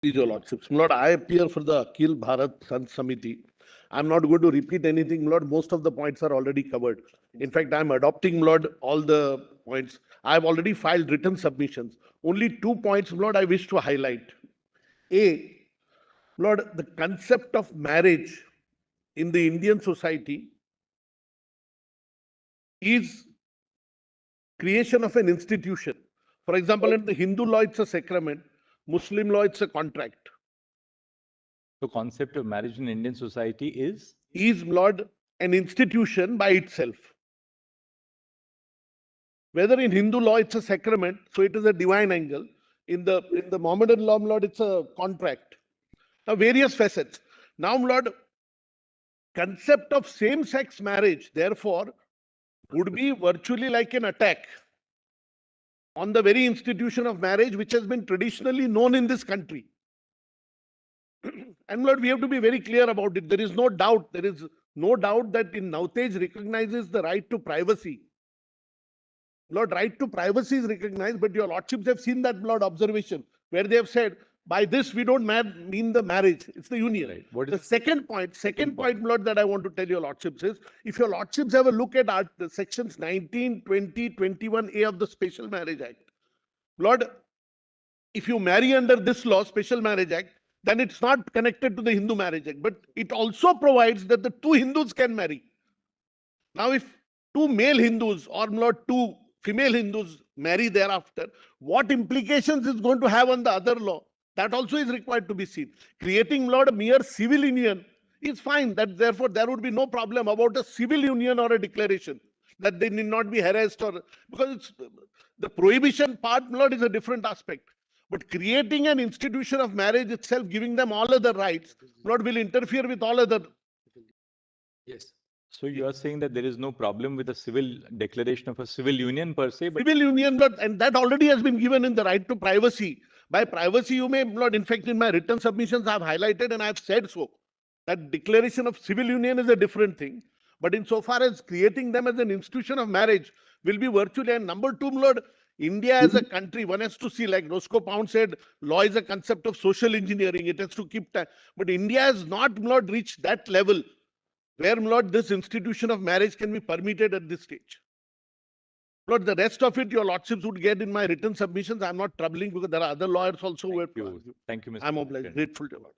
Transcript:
Your Lordships. Lord, I appear for the Akhil Bharat Sant Samiti. I'm not going to repeat anything, Lord. Most of the points are already covered. In fact, I'm adopting, Lord, all the points. I've already filed written submissions. Only 2 points, Lord, I wish to highlight. A, Lord, the concept of marriage in the Indian society is creation of an institution. For example, in the Hindu law, it's a sacrament. Muslim law, it's a contract. The concept of marriage in Indian society is Lord, an institution by itself. Whether in Hindu law it's a sacrament, so it is a divine angle. In the Mohammedan law, Lord, it's a contract. Now, various facets. Now, Lord, concept of same-sex marriage, therefore, would be virtually like an attack on the very institution of marriage, which has been traditionally known in this country. And Lord, we have to be very clear about it. There is no doubt that in Navtej recognizes the right to privacy. Lord, right to privacy is recognized, but your Lordships have seen that, Lord, observation, where they have said, by this we don't mean the marriage, it's the union. Right. What is the second point, Lord, that I want to tell your Lordships is, if your Lordships have a look at the sections 19, 20, 21A of the Special Marriage Act, Lord, if you marry under this law, Special Marriage Act, then it's not connected to the Hindu Marriage Act, but it also provides that the two Hindus can marry. Now, if two male Hindus or not two female Hindus marry thereafter, what implications is going to have on the other law? That also is required to be seen. Creating, Lord, a mere civil union is fine. That therefore there would be no problem about a civil union or a declaration that they need not be harassed, or because it's the prohibition part, Lord, is a different aspect. But creating an institution of marriage itself, giving them all other rights, Lord, will interfere with all other. Yes. So you are saying that there is no problem with a civil declaration of a civil union per se, but Civil union, Lord, and that already has been given in the right to privacy. By privacy, you may, Lord, in fact, in my written submissions, I have highlighted and I have said so, that declaration of civil union is a different thing. But insofar as creating them as an institution of marriage will be virtually. And number two, Lord, India as a country, one has to see, like Roscoe Pound said, law is a concept of social engineering. It has to keep time. But India has not, Lord, reached that level where, Lord, this institution of marriage can be permitted at this stage. Lord, the rest of it, your Lordships would get in my written submissions. I'm not troubling because there are other lawyers also who have. thank you, Mr. I'm obliged, grateful to you, Lord.